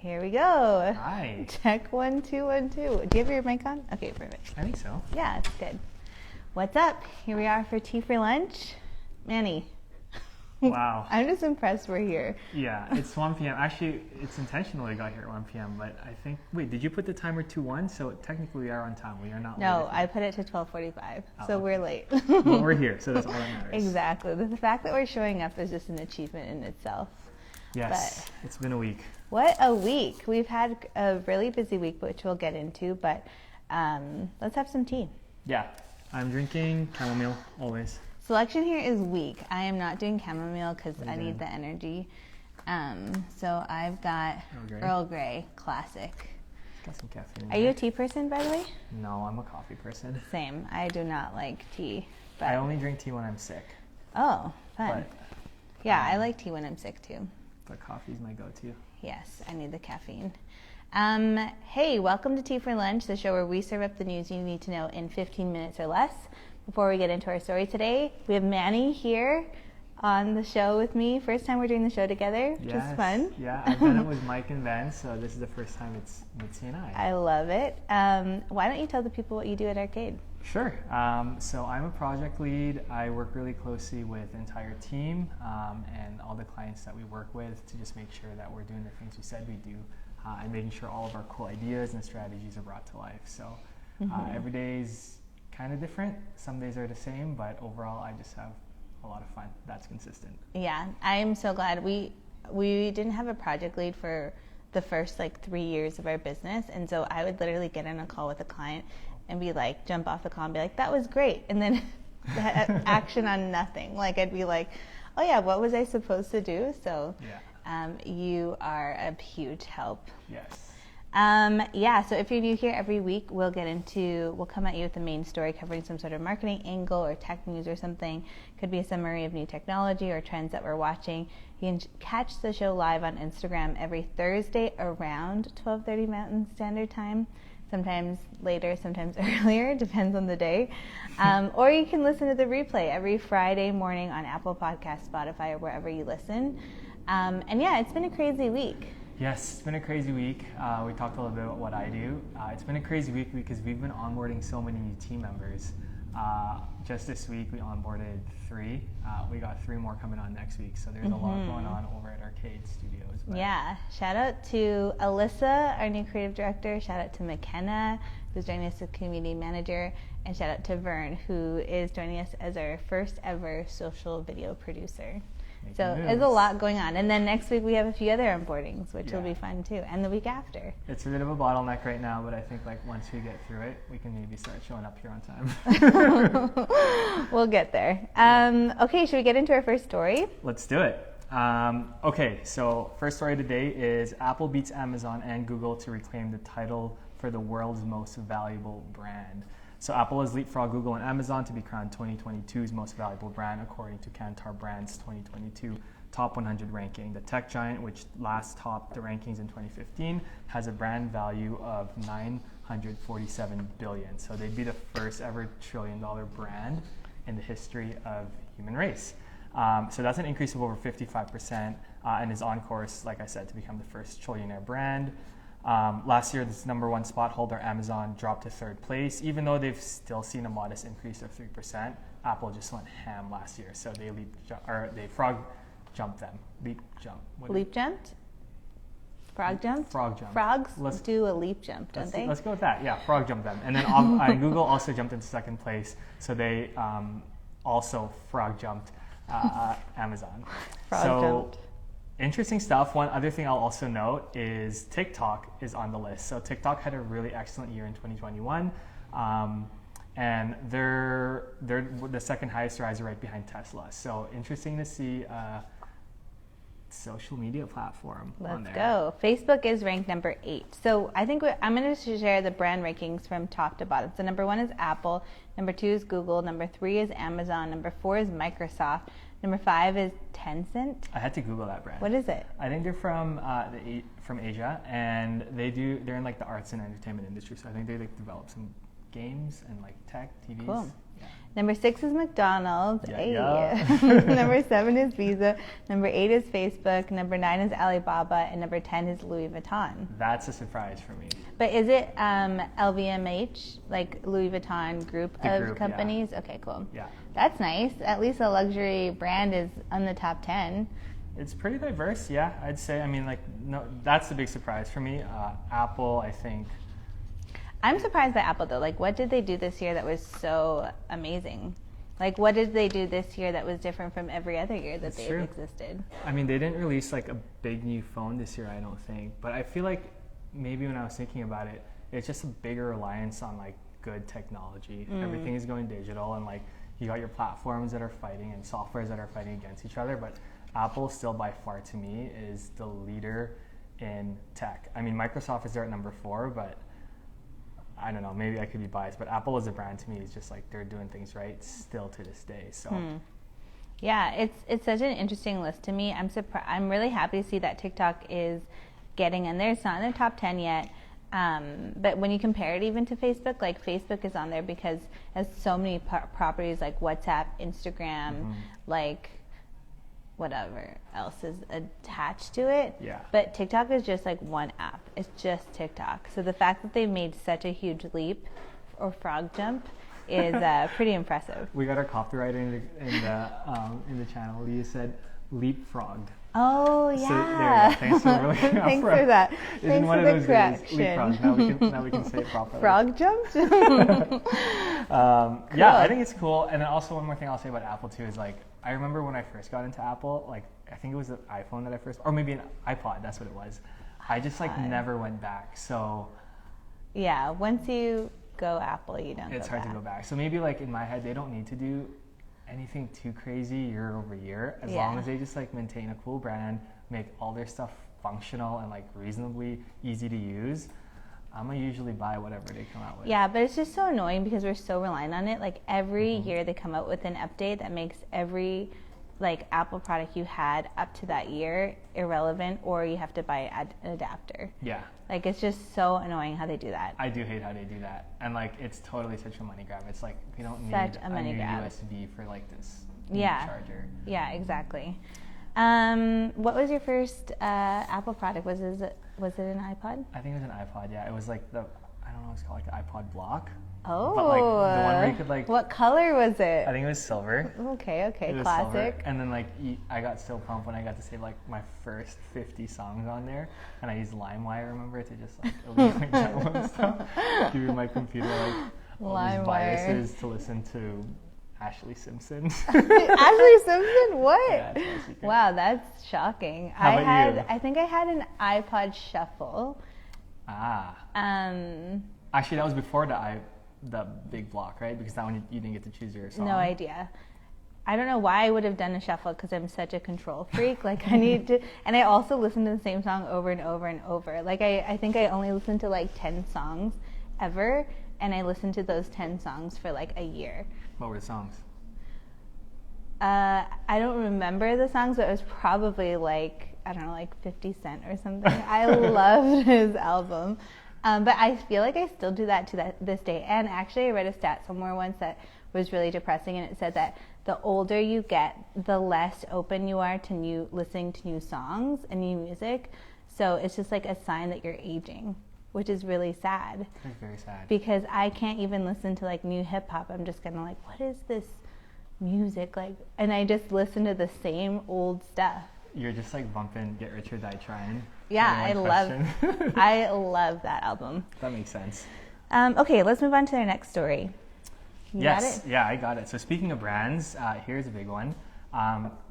Here we go. Hi. Check 1 2 1 2. Do you have your mic on? Okay, perfect. I think so. Yeah, it's good. What's up? Here we are for tea for lunch. Manny. Wow. I'm just impressed we're here. Yeah, it's 1 p.m. Actually, it's intentional we got here at 1 p.m. But I think, wait, did you put the timer to 1? So technically we are on time. We are not late. No, I put it to 12:45. So we're late. But we're here, so that's all that matters. Exactly. The fact that we're showing up is just an achievement in itself. Yes, But it's been a week. what a week. We've had a really busy week, which we'll get into, but let's have some tea. Yeah, I'm drinking chamomile always. Selection here is weak. I am not doing chamomile because I need the energy. So I've got Earl Grey Classic. It's got some caffeine. Are you a tea person, by the way? No, I'm a coffee person. Same. I do not like tea. But I only drink tea when I'm sick. Oh, fun. But, yeah, I like tea when I'm sick too. But coffee's my go-to. Yes, I need the caffeine. Hey, welcome to Tea for Lunch, the show where we serve up the news you need to know in 15 minutes or less. Before we get into our story today, we have Manny here on the show with me. First time we're doing the show together, which is fun. Yeah, I've done it with Mike and Ben, so this is the first time it's Mitzi and I. I love it. Why don't you tell the people what you do at Arcade? Sure. So I'm a project lead. I work really closely with the entire team and all the clients that we work with to just make sure that we're doing the things we said we do and making sure all of our cool ideas and strategies are brought to life. So every day's kind of different. Some days are the same, but overall I just have a lot of fun. That's consistent. Yeah, I am so glad we didn't have a project lead for the first 3 years of our business, and so I would literally get on a call with a client and be like, jump off the call and be like, that was great, and then action on nothing. I'd be like, oh yeah, what was I supposed to do? So you are a huge help. Yes. So if you're new here, every week we'll come at you with the main story covering some sort of marketing angle or tech news or something. Could be a summary of new technology or trends that we're watching. You can catch the show live on Instagram every Thursday around 12:30 Mountain Standard Time. Sometimes later, sometimes earlier, depends on the day. Or you can listen to the replay every Friday morning on Apple Podcasts, Spotify, or wherever you listen. It's been a crazy week. Yes, it's been a crazy week. We talked a little bit about what I do. It's been a crazy week because we've been onboarding so many new team members. Just this week, we onboarded 3. We got 3 more coming on next week. So there's a lot going on over at Arcade Studios. But yeah, shout out to Alyssa, our new creative director. Shout out to McKenna, who's joining us as community manager. And shout out to Vern, who is joining us as our first ever social video producer. So there's a lot going on. And then next week we have a few other onboardings, which will be fun too. And the week after. It's a bit of a bottleneck right now, but I think once we get through it, we can maybe start showing up here on time. We'll get there. Okay, should we get into our first story? Let's do it. Okay, so first story today is Apple beats Amazon and Google to reclaim the title for the world's most valuable brand. So Apple has leapfrogged Google and Amazon to be crowned 2022's most valuable brand, according to Kantar Brand's 2022 Top 100 ranking. The tech giant, which last topped the rankings in 2015, has a brand value of $947 billion. So they'd be the first ever trillion-dollar brand in the history of human race. So that's an increase of over 55% and is on course, like I said, to become the first trillionaire brand. Last year, this number 1 spot holder, Amazon, dropped to 3rd place. Even though they've still seen a modest increase of 3%, Apple just went ham last year. So they frog jumped them. Leap jump. Leap jumped? Frog jumped? Frog jump. Frogs do a leap jump, don't they? Let's go with that. Yeah, frog jumped them. And then Google also jumped into 2nd place. So they also frog jumped Amazon. Frog jumped. Interesting stuff. One other thing I'll also note is TikTok is on the list. So TikTok had a really excellent year in 2021, and they're the 2nd highest riser right behind Tesla. So interesting to see a social media platform on there. Let's go. Facebook is ranked number 8. So I think I'm going to share the brand rankings from top to bottom. So number 1 is Apple, number 2 is Google, number 3 is Amazon, number 4 is Microsoft. Number 5 is Tencent. I had to Google that brand. What is it? I think they're from Asia, and they're in the arts and entertainment industry. So I think they develop some games and tech, TVs. Cool. Yeah. Number 6 is McDonald's. Yeah. Number 7 is Visa. Number 8 is Facebook. Number 9 is Alibaba. And number 10 is Louis Vuitton. That's a surprise for me. But is it LVMH, like Louis Vuitton group of companies? Yeah. Okay, cool. Yeah. That's nice. At least a luxury brand is on the top 10. It's pretty diverse, yeah, I'd say. I mean, like, no, that's the big surprise for me. Apple, I think. I'm surprised by Apple, though. Like, what did they do this year that was so amazing? Like, what did they do this year that was different from every other year that they've existed? I mean, they didn't release, like, a big new phone this year, I don't think. But I feel like maybe when I was thinking about it, it's just a bigger reliance on, like, good technology. Everything is going digital, and, like, you got your platforms that are fighting and softwares that are fighting against each other. But Apple still, by far, to me, is the leader in tech. I mean, Microsoft is there at number 4, but I don't know, maybe I could be biased, but Apple as a brand to me is just like they're doing things right still to this day. So yeah, it's such an interesting list to me. I'm really happy to see that TikTok is getting in there. It's not in the top 10 yet. But when you compare it even to Facebook, like Facebook is on there because it has so many properties like WhatsApp, Instagram, like whatever else is attached to it. Yeah. But TikTok is just like one app. It's just TikTok. So the fact that they've made such a huge leap or frog jump is pretty impressive. We got our copywriter in the channel. You said leapfrogged. Oh yeah. So, there you go. Thanks for really Thanks for that. Thanks for the correction. Now we can say it properly. Frog jumped? Cool. Yeah, I think it's cool. And then also one more thing I'll say about Apple too is like I remember when I first got into Apple, like I think it was an iPhone that I first, or maybe an iPod, that's what it was. I just like never went back. So yeah, once you go Apple, you don't. It's hard to go back. So maybe like in my head, they don't need to do anything too crazy year over year, as long as they just like maintain a cool brand, make all their stuff functional and like reasonably easy to use. I'm gonna usually buy whatever they come out with. Yeah, but it's just so annoying because we're so reliant on it. Like every year they come out with an update that makes every like Apple product you had up to that year irrelevant, or you have to buy an adapter. Yeah. Like it's just so annoying how they do that. I do hate how they do that, and like it's totally such a money grab. It's like we don't need a money new grab. USB for like this charger. Yeah, exactly. What was your first Apple product? Was it an iPod? I think it was an iPod. Yeah, it was like I don't know what it's called, like the iPod block. Oh, but like the one where you could like. What color was it? I think it was silver. Okay, it classic. Silver. And then like I got so pumped when I got to save like my first 50 songs on there, and I used LimeWire, remember, to just like illegally download stuff. Give you my computer like all these biases to listen to Ashley Simpson. Ashley Simpson? What? Yeah, that's my secret. Wow, that's shocking. How about you? I think I had an iPod Shuffle. Actually, that was before the big block, right? Because that one you didn't get to choose your song. No idea. I don't know why I would have done a shuffle because I'm such a control freak. Like I need to, and I also listen to the same song over and over and over. Like I think I only listened to like 10 songs ever, and I listened to those 10 songs for like a year. What were the songs? I don't remember the songs, but it was probably like, I don't know, like 50 Cent or something. I loved his album. But I feel like I still do that to this day. And actually I read a stat somewhere once that was really depressing, and it said that the older you get, the less open you are to listening to new songs and new music. So it's just like a sign that you're aging, which is really sad. It's very sad. Because I can't even listen to like new hip hop. I'm just gonna like, what is this music like? And I just listen to the same old stuff. You're just like bumping Get Rich or Die Trying. Yeah, I love that album. That makes sense. Okay, let's move on to our next story. Got it? Yeah, I got it. So speaking of brands, here's a big one.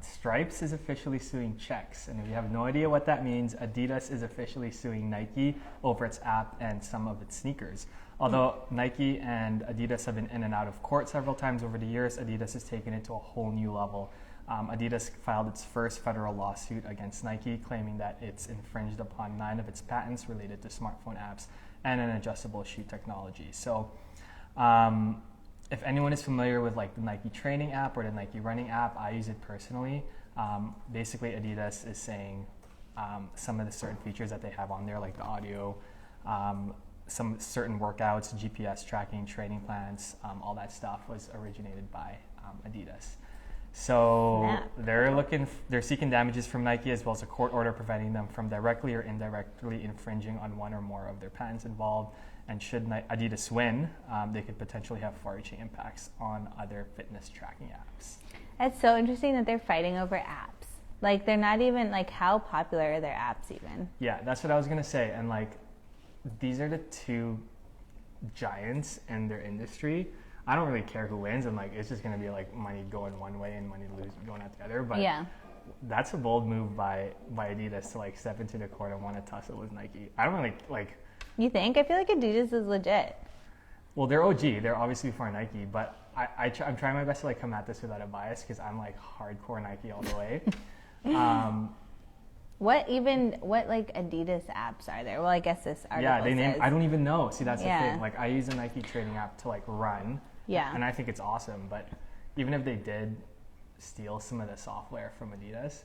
Stripes is officially suing Checks, and if you have no idea what that means, Adidas is officially suing Nike over its app and some of its sneakers. Although Nike and Adidas have been in and out of court several times over the years, Adidas has taken it to a whole new level. Adidas filed its first federal lawsuit against Nike, claiming that it's infringed upon 9 of its patents related to smartphone apps and an adjustable shoe technology. So if anyone is familiar with like the Nike training app or the Nike running app, I use it personally. Basically, Adidas is saying some of the certain features that they have on there, like the audio, some certain workouts, GPS tracking, training plans, all that stuff was originated by Adidas. So they're seeking damages from Nike, as well as a court order preventing them from directly or indirectly infringing on one or more of their patents involved. And should Adidas win, they could potentially have far-reaching impacts on other fitness tracking apps. It's so interesting that they're fighting over apps. Like, they're not even, like, how popular are their apps even? Yeah, that's what I was going to say. And, like, these are the two giants in their industry. I don't really care who wins, and, like, it's just going to be, like, money going one way and money going out the other. But that's a bold move by Adidas to, like, step into the court and want to tussle with Nike. I don't really, like... You think? I feel like Adidas is legit. Well, they're OG. They're obviously before Nike, but I'm trying my best to, like, come at this without a bias, because I'm, like, hardcore Nike all the way. What like Adidas apps are there? Well, I guess this article says. I don't even know. See, that's the thing. Like, I use a Nike training app to, like, run. Yeah. And I think it's awesome. But even if they did steal some of the software from Adidas,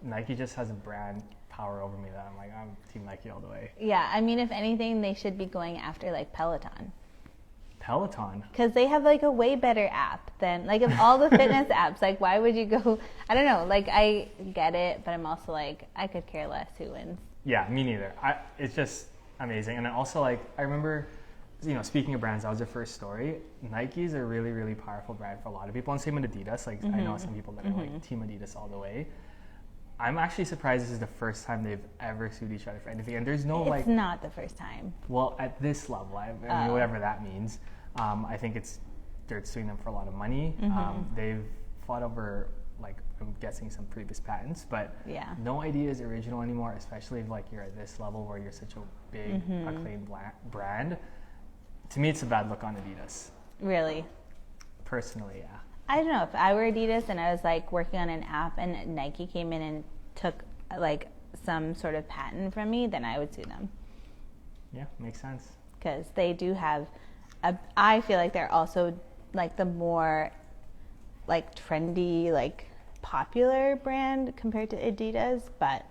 Nike just has a brand power over me that I'm like, I'm Team Nike all the way. Yeah. I mean, if anything, they should be going after, like, Peloton. Peloton? Because they have, like, a way better app than, like, of all the fitness apps. Like, why would you go? I don't know. Like, I get it, but I'm also like, I could care less who wins. Yeah, me neither. It's just amazing. And also, like, I remember, you know, speaking of brands, that was the first story. Nike is a really, really powerful brand for a lot of people. And same with Adidas. Like, I know some people that are, like, Team Adidas all the way. I'm actually surprised this is the first time they've ever sued each other for anything. And there's no, like... It's not the first time. Well, at this level, I mean, whatever that means. I think they're suing them for a lot of money. They've fought over, like, I'm guessing some previous patents, but no idea is original anymore, especially if, like, you're at this level where you're such a big, acclaimed brand. To me, it's a bad look on Adidas. Really? Personally, yeah. I don't know. If I were Adidas and I was, like, working on an app and Nike came in and took, like, some sort of patent from me, then I would sue them. Yeah, makes sense. Because they do have... I feel like they're also, like, the more, like, trendy, like, popular brand compared to Adidas, but...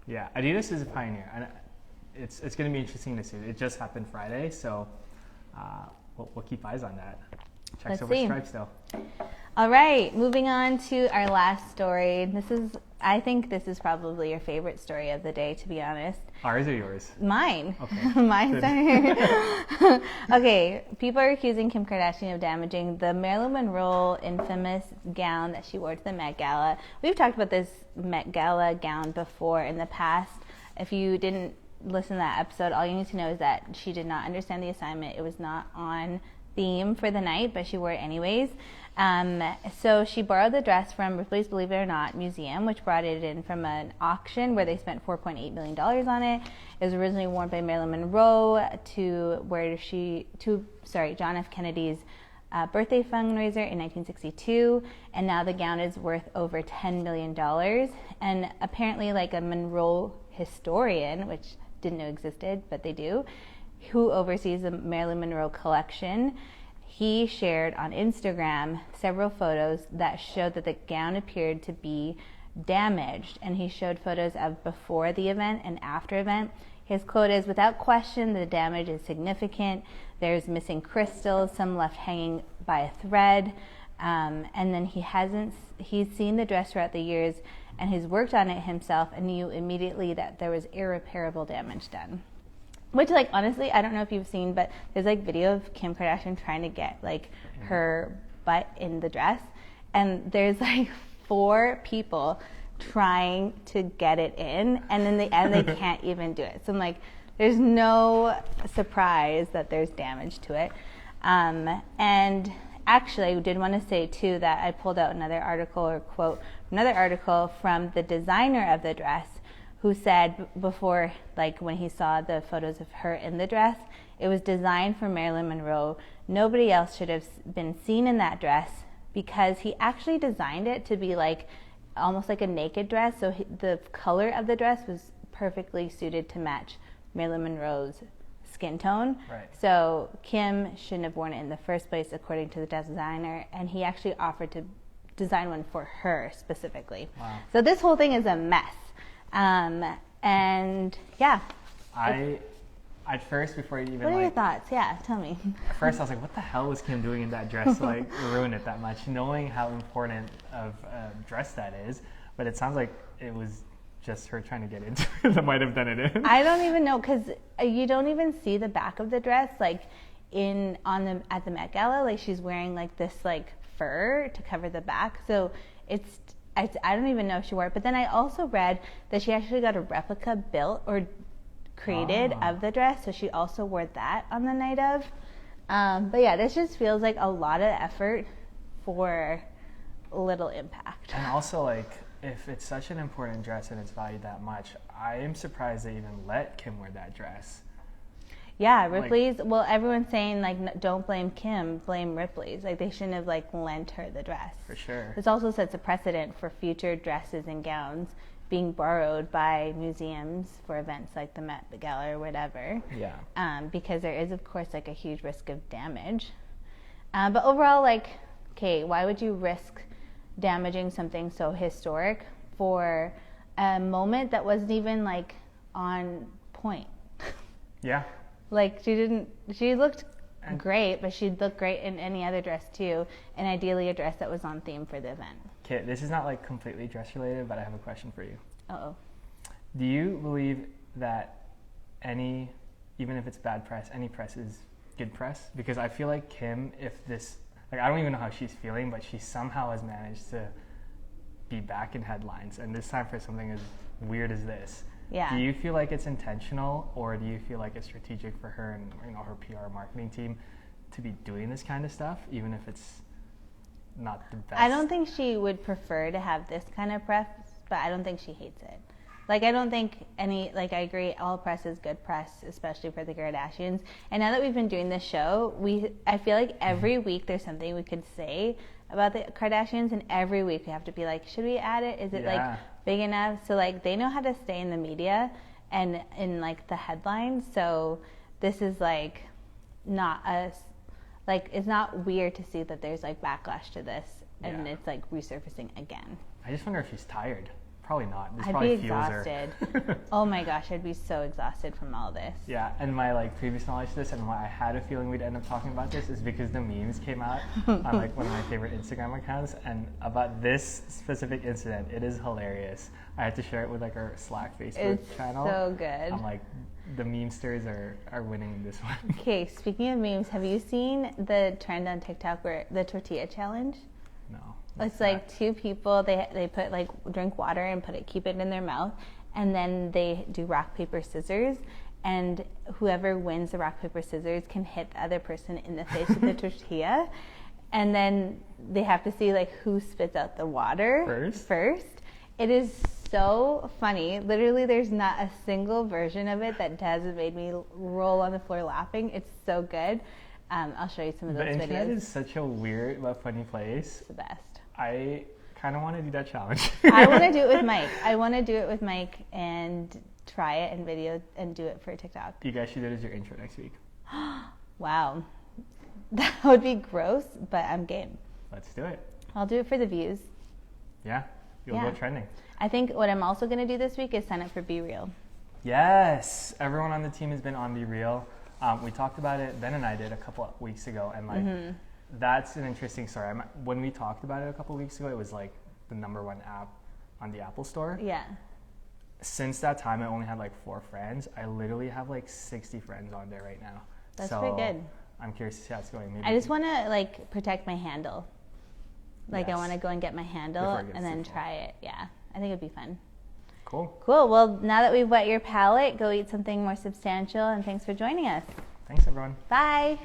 Yeah, Adidas is a pioneer, and it's going to be interesting to see. It just happened Friday, so we'll keep eyes on that. Check Silver Stripes, though. All right, moving on to our last story. I think this is probably your favorite story of the day, to be honest. Ours or yours? Mine. Okay. Mine's Okay, people are accusing Kim Kardashian of damaging the Marilyn Monroe infamous gown that she wore to the Met Gala. We've talked about this Met Gala gown before in the past. If you didn't listen to that episode, all you need to know is that she did not understand the assignment. It was not on theme for the night, but she wore it anyways. So she borrowed the dress from Ripley's Believe It or Not museum, which brought it in from an auction where they spent $4.8 million on it. It was originally worn by Marilyn Monroe to John F. Kennedy's birthday fundraiser in 1962, and now the gown is worth over $10 million. And apparently, like, a Monroe historian, which didn't know existed, but they do, who oversees the Marilyn Monroe collection, he shared on Instagram several photos that showed that the gown appeared to be damaged, and he showed photos of before the event and after event. His quote is, "Without question, the damage is significant. There's missing crystals, some left hanging by a thread, and then he's seen the dress throughout the years, and he's worked on it himself and knew immediately that there was irreparable damage done." Which, like, honestly, I don't know if you've seen, but there's, like, video of Kim Kardashian trying to get, like, her butt in the dress. And there's, like, 4 people trying to get it in. And in the end, they can't even do it. So I'm like, there's no surprise that there's damage to it. And actually, I did want to say, too, that I pulled out another article from the designer of the dress, who said before, like, when he saw the photos of her in the dress, it was designed for Marilyn Monroe. Nobody else should have been seen in that dress, because he actually designed it to be, like, almost like a naked dress. So the color of the dress was perfectly suited to match Marilyn Monroe's skin tone. Right. So Kim shouldn't have worn it in the first place, according to the designer, and he actually offered to design one for her specifically. Wow. So this whole thing is a mess. And yeah. at first, before you even What are your thoughts? Yeah, tell me. At first I was like, what the hell was Kim doing in that dress to like ruin it that much, knowing how important of a dress that is. But it sounds like it was just her trying to get into it that might have done it in. I don't even know, because you don't even see the back of the dress, like at the Met Gala. Like, she's wearing like this like fur to cover the back, so I don't even know if she wore it. But then I also read that she actually got a replica built or created of the dress, so she also wore that on the night of. But yeah, this just feels like a lot of effort for little impact. And also, like, if it's such an important dress and it's valued that much, I am surprised they even let Kim wear that dress. Yeah, Ripley's, well, everyone's saying, like, don't blame Kim, blame Ripley's. Like, they shouldn't have, like, lent her the dress. For sure. This also sets a precedent for future dresses and gowns being borrowed by museums for events like the Met Gala or whatever. Yeah. Because there is, of course, like, a huge risk of damage. But overall, like, okay, why would you risk damaging something so historic for a moment that wasn't even, like, on point? Yeah. Like, she looked great, but she'd look great in any other dress too, and ideally a dress that was on theme for the event. Okay, this is not like completely dress related, but I have a question for you. Uh-oh. Do you believe that even if it's bad press, any press is good press? Because I feel like Kim, like, I don't even know how she's feeling, but she somehow has managed to be back in headlines, and this time for something as weird as this. Yeah. Do you feel like it's intentional, or do you feel like it's strategic for her and her PR marketing team to be doing this kind of stuff, even if it's not the best? I don't think she would prefer to have this kind of press, but I don't think she hates it. Like, I don't think I agree, all press is good press, especially for the Kardashians. And now that we've been doing this show, I feel like every week there's something we could say about the Kardashians, and every week we have to be like, should we add it? Is it like big enough? So, like, they know how to stay in the media and in, like, the headlines. So this is, like, not us. Like, it's not weird to see that there's, like, backlash to this, and it's, like, resurfacing again. I just wonder if she's tired. Probably not. This I'd probably be fuels exhausted. her. Oh my gosh, I'd be so exhausted from all this. Yeah, and my, like, previous knowledge to this and why I had a feeling we'd end up talking about this is because the memes came out on, like, one of my favorite Instagram accounts, and about this specific incident, it is hilarious. I had to share it with, like, our Slack Facebook channel. It's so good. I'm like, the memesters are winning this one. Okay, speaking of memes, have you seen the trend on TikTok where the tortilla challenge? No. It's like two people, they put, like, drink water and keep it in their mouth, and then they do rock, paper, scissors, and whoever wins the rock, paper, scissors can hit the other person in the face with the tortilla, and then they have to see, like, who spits out the water first. It is so funny. Literally, there's not a single version of it that hasn't made me roll on the floor laughing. It's so good. I'll show you some of those videos. The internet is such a weird but funny place. It's the best. I kind of want to do that challenge. I want to do it with Mike. I want to do it with Mike and try it and video and do it for TikTok. You guys should do it as your intro next week. Wow. That would be gross, but I'm game. Let's do it. I'll do it for the views. Yeah. You'll go trending. I think what I'm also going to do this week is sign up for Be Real. Yes. Everyone on the team has been on Be Real. We talked about it, Ben and I did a couple of weeks ago, and, like, that's an interesting story. When we talked about it a couple of weeks ago, it was, like, the #1 app on the Apple Store. Yeah. Since that time, I only had, like, 4 friends. I literally have, like, 60 friends on there right now. That's pretty good. I'm curious to see how it's going. Maybe I just want to, like, protect my handle. Like, I want to go and get my handle and then try it. Yeah. I think it'd be fun. Cool. Well, now that we've wet your palate, go eat something more substantial, and thanks for joining us. Thanks, everyone. Bye.